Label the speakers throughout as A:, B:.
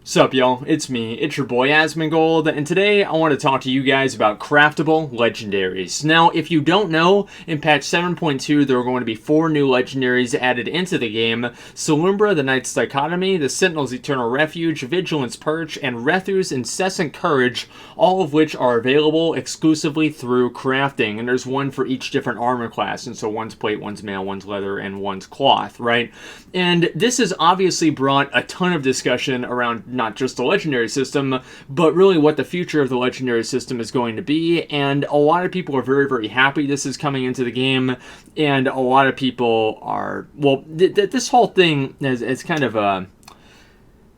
A: Sup, y'all? It's me. It's your boy Asmongold, and today I want to talk to you guys about craftable legendaries. Now, if you don't know, in patch 7.2 there are going to be 4 new legendaries added into the game: Salumbra, the Knight's Dichotomy, the Sentinel's Eternal Refuge, Vigilance Perch, and Rethu's Incessant Courage, all of which are available exclusively through crafting. And there's one for each different armor class, and so one's plate, one's mail, one's leather, and one's cloth, right? And this has obviously brought a ton of discussion around not just the legendary system, but really what the future of the legendary system is going to be. And a lot of people are very, very happy this is coming into the game, and a lot of people are, well, this whole thing is kind of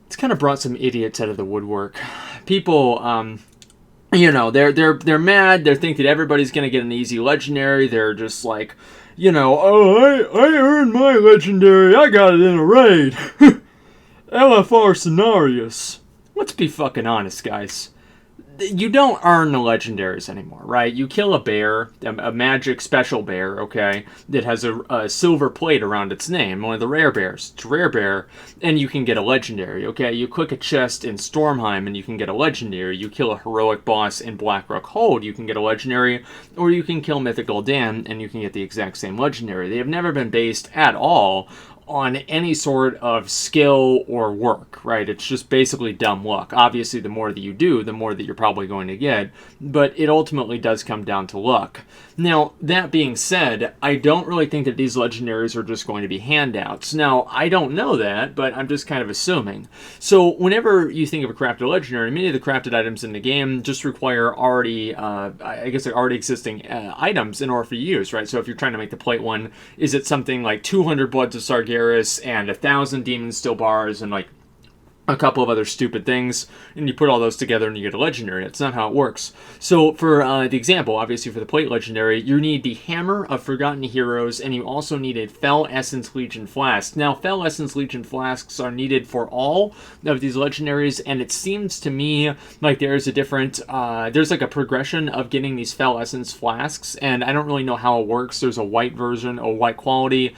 A: it's kind of brought some idiots out of the woodwork. People, they're mad. They think that everybody's going to get an easy legendary. They're just like, oh, I earned my legendary. I got it in a raid. LFR Scenarios. Let's be fucking honest, guys. You don't earn the legendaries anymore, right? You kill a bear, a magic special bear, okay, that has a silver plate around its name, one of the rare bears. It's a rare bear, and you can get a legendary, okay? You click a chest in Stormheim, and you can get a legendary. You kill a heroic boss in Blackrock Hold, you can get a legendary, or you can kill Mythical Dan, and you can get the exact same legendary. They have never been based at all on any sort of skill or work, right? It's just basically dumb luck. Obviously, the more that you do, the more that you're probably going to get, but it ultimately does come down to luck. Now, that being said, I don't really think that these legendaries are just going to be handouts. Now, I don't know that, but I'm just kind of assuming. So, whenever you think of a crafted legendary, many of the crafted items in the game just require already, already existing items in order for you to use, right? So, if you're trying to make the plate one, is it something like 200 Bloods of Sargeras and 1,000 Demon Steel Bars and like a couple of other stupid things, and you put all those together and you get a legendary. That's not how it works. So for the example, obviously for the plate legendary, you need the Hammer of Forgotten Heroes, and you also need a Fel Essence Legion Flask. Now, Fel Essence Legion Flasks are needed for all of these legendaries, and it seems to me like there's a different, there's like a progression of getting these Fel Essence Flasks, and I don't really know how it works. There's a white version, a white quality,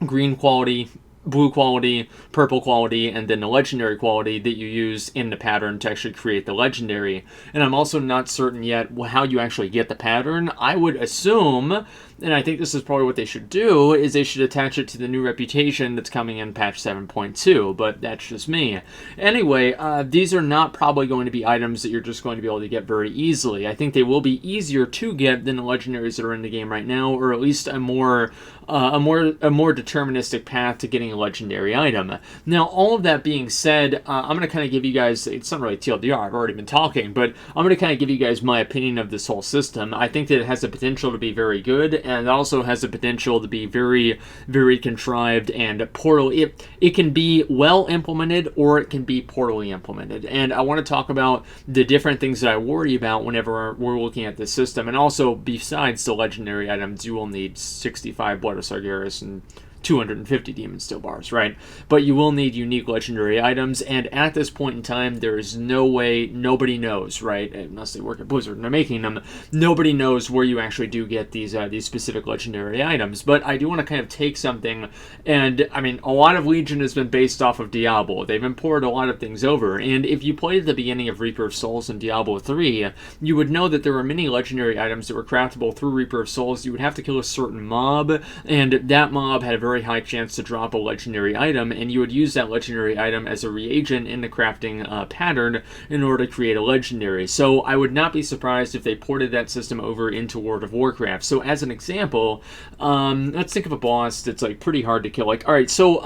A: green quality, blue quality, purple quality, and then the legendary quality that you use in the pattern to actually create the legendary. And I'm also not certain yet how you actually get the pattern. I would assume, and I think this is probably what they should do, is they should attach it to the new reputation that's coming in patch 7.2, but that's just me. Anyway, these are not probably going to be items that you're just going to be able to get very easily. I think they will be easier to get than the legendaries that are in the game right now, or at least a more deterministic path to getting a legendary item. Now, all of that being said, I'm going to kind of give you guys, it's not really TLDR, I've already been talking, but I'm going to kind of give you guys my opinion of this whole system. I think that it has the potential to be very good, and it also has the potential to be very, very contrived and poorly. It can be well implemented, or it can be poorly implemented. And I want to talk about the different things that I worry about whenever we're looking at this system. And also, besides the legendary items, you will need 65 Blood of Sargeras and 250 Demon Steel Bars, right? But you will need unique legendary items, and at this point in time, there is no way, nobody knows, right? Unless they work at Blizzard and they're making them, nobody knows where you actually do get these specific legendary items. But I do want to kind of take something, and I mean, a lot of Legion has been based off of Diablo. They've imported a lot of things over, and if you played at the beginning of Reaper of Souls in Diablo 3, you would know that there were many legendary items that were craftable through Reaper of Souls. You would have to kill a certain mob, and that mob had a very high chance to drop a legendary item, and you would use that legendary item as a reagent in the crafting pattern in order to create a legendary. So I would not be surprised if they ported that system over into World of Warcraft. So as an example, let's think of a boss that's like pretty hard to kill. Like, all right, so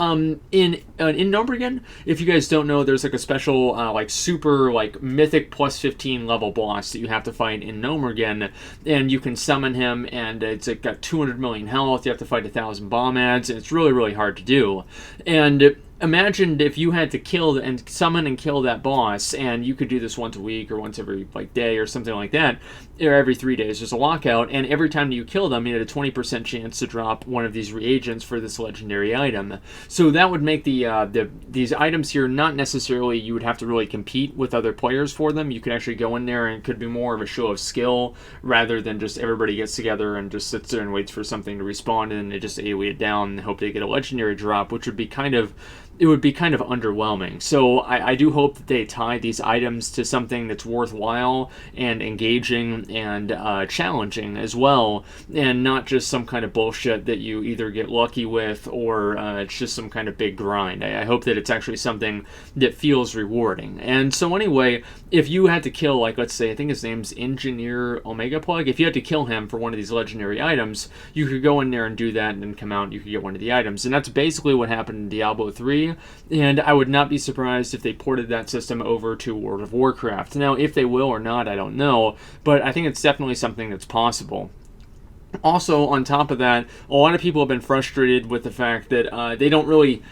A: in Gnomeregan, if you guys don't know, there's like a special like super like mythic plus 15 level boss that you have to fight in Gnomeregan, and you can summon him, and it's like got 200 million health. You have to fight 1,000 bomb ads, and it's really, really hard to do. And imagine if you had to kill and summon and kill that boss, and you could do this once a week or once every like day or something like that, or every 3 days. There's a lockout, and every time you kill them, you had a 20% chance to drop one of these reagents for this legendary item. So that would make these items here not necessarily you would have to really compete with other players for them. You could actually go in there, and it could be more of a show of skill rather than just everybody gets together and just sits there and waits for something to respawn, and they just AoE it down and hope they get a legendary drop, which would be kind of it would be kind of underwhelming. So I do hope that they tie these items to something that's worthwhile and engaging and challenging as well, and not just some kind of bullshit that you either get lucky with or it's just some kind of big grind. I hope that it's actually something that feels rewarding. And so anyway, if you had to kill, like, let's say, I think his name's Engineer Omega Plug, if you had to kill him for one of these legendary items, you could go in there and do that and then come out and you could get one of the items. And that's basically what happened in Diablo 3, and I would not be surprised if they ported that system over to World of Warcraft. Now, if they will or not, I don't know, but I think it's definitely something that's possible. Also, on top of that, a lot of people have been frustrated with the fact that they don't really...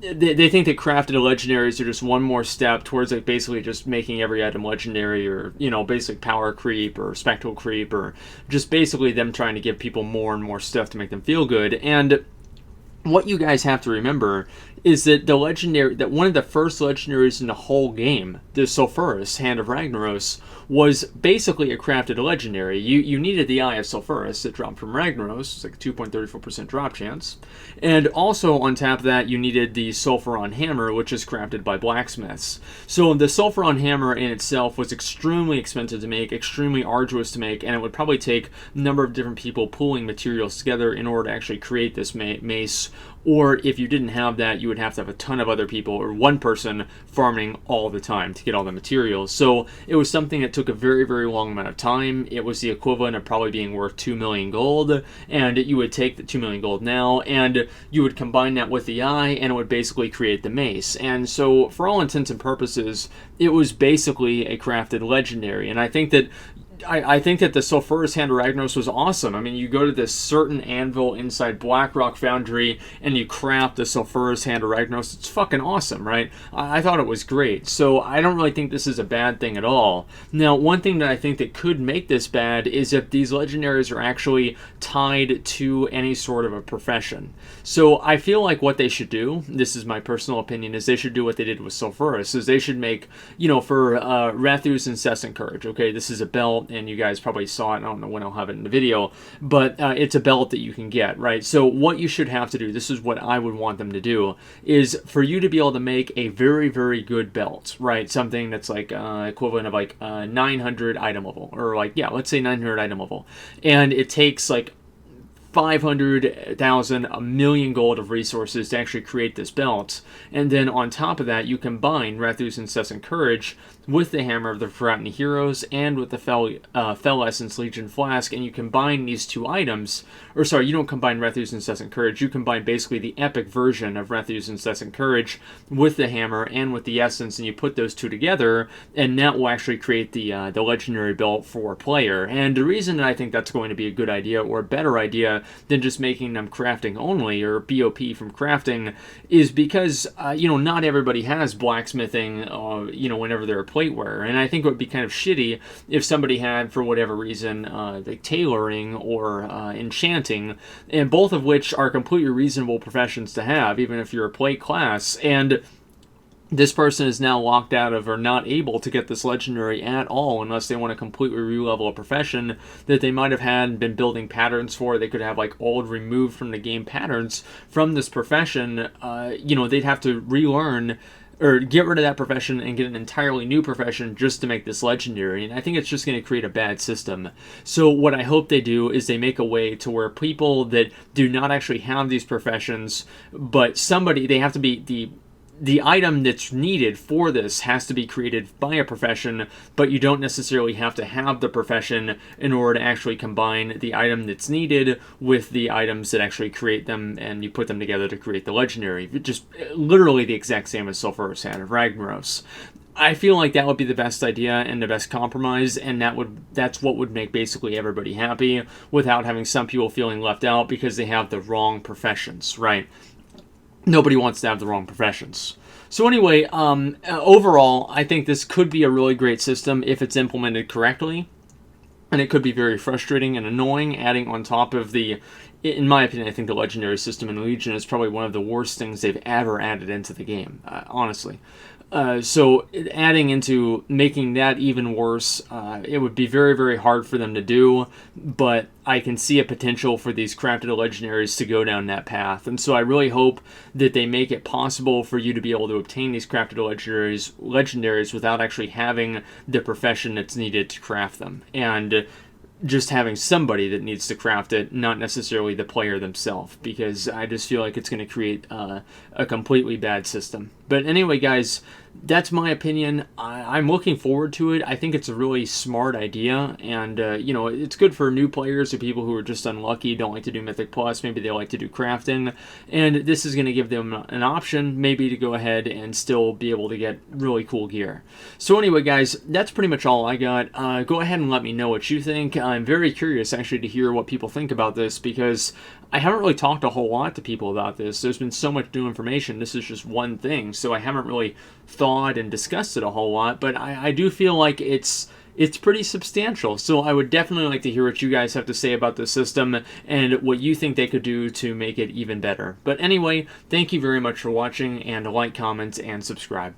A: They think that crafted legendaries are just one more step towards, like, basically just making every item legendary, or, you know, basic power creep or spectral creep, or just basically them trying to give people more and more stuff to make them feel good. And what you guys have to remember is that one of the first legendaries in the whole game, the Sulfuras, Hand of Ragnaros, was basically a crafted legendary. You needed the Eye of Sulfuras that dropped from Ragnaros. It's like a 2.34% drop chance. And also, on top of that, you needed the Sulfuron Hammer, which is crafted by blacksmiths. So the Sulfuron Hammer in itself was extremely expensive to make, extremely arduous to make, and it would probably take a number of different people pooling materials together in order to actually create this mace. Or if you didn't have that, you would have to have a ton of other people, or one person farming all the time to get all the materials. So it was something that took a very, very long amount of time. It was the equivalent of probably being worth 2 million gold, and you would take the 2 million gold now, and you would combine that with the eye, and it would basically create the mace. And so, for all intents and purposes, it was basically a crafted legendary. And I think that the Sulfuras Hand of Ragnaros was awesome. I mean, you go to this certain anvil inside Blackrock Foundry and you craft the Sulfuras Hand of Ragnaros. It's fucking awesome, right? I thought it was great. So I don't really think this is a bad thing at all. Now, one thing that I think that could make this bad is if these legendaries are actually tied to any sort of a profession. So I feel like what they should do, this is my personal opinion, is they should do what they did with Sulfuras, is they should make, you know, for Rathu's Incessant Courage, okay, this is a belt, and you guys probably saw it. I don't know when I'll have it in the video, but it's a belt that you can get, right? So what you should have to do, this is what I would want them to do, is for you to be able to make a very, very good belt, right? Something that's like equivalent of like 900 item level, or like, yeah, let's say 900 item level. And it takes like 500,000, a million gold of resources to actually create this belt. And then on top of that, you combine Rathu's Incessant Courage with the Hammer of the Forgotten Heroes and with the Fel Essence Legion Flask, and you combine these two items, or sorry, you don't combine Rathu's Incessant Courage, you combine basically the epic version of Rathu's Incessant Courage with the Hammer and with the Essence, and you put those two together, and that will actually create the legendary belt for player. And the reason that I think that's going to be a good idea, or a better idea than just making them crafting only, or BOP from crafting, is because, you know, not everybody has blacksmithing, you know, whenever they're a plate wearer. And I think it would be kind of shitty if somebody had, for whatever reason, like tailoring or enchanting, and both of which are completely reasonable professions to have, even if you're a plate class, and this person is now locked out of, or not able to get this legendary at all unless they want to completely re-level a profession that they might have had and been building patterns for. They could have like old removed from the game patterns from this profession. You know, they'd have to relearn or get rid of that profession and get an entirely new profession just to make this legendary. And I think it's just going to create a bad system. So what I hope they do is they make a way to where people that do not actually have these professions, but they have to be the item that's needed for this has to be created by a profession, but you don't necessarily have to have the profession in order to actually combine the item that's needed with the items that actually create them, and you put them together to create the legendary. Just literally the exact same as Sulfuras Hand of Ragnaros. I feel like that would be the best idea and the best compromise, and that's what would make basically everybody happy without having some people feeling left out because they have the wrong professions, right? Nobody wants to have the wrong professions. So anyway, overall, I think this could be a really great system if it's implemented correctly. And it could be very frustrating and annoying, adding on top of in my opinion, I think the legendary system in Legion is probably one of the worst things they've ever added into the game, honestly. So adding into making that even worse, it would be very, very hard for them to do, but I can see a potential for these crafted legendaries to go down that path. And so I really hope that they make it possible for you to be able to obtain these crafted legendaries without actually having the profession that's needed to craft them. And just having somebody that needs to craft it, not necessarily the player themselves, because I just feel like it's going to create a completely bad system. But anyway, guys, that's my opinion. I'm looking forward to it. I think it's a really smart idea, and it's good for new players or people who are just unlucky, don't like to do Mythic Plus, maybe they like to do crafting, and this is going to give them an option maybe to go ahead and still be able to get really cool gear. So anyway, guys, that's pretty much all I got. Go ahead and let me know what you think. I'm very curious actually to hear what people think about this, because I haven't really talked a whole lot to people about this. There's been so much new information. This is just one thing, so I haven't really thought and discussed it a whole lot, but I do feel like it's pretty substantial. So I would definitely like to hear what you guys have to say about the system and what you think they could do to make it even better. But anyway, thank you very much for watching, and like, comment, and subscribe.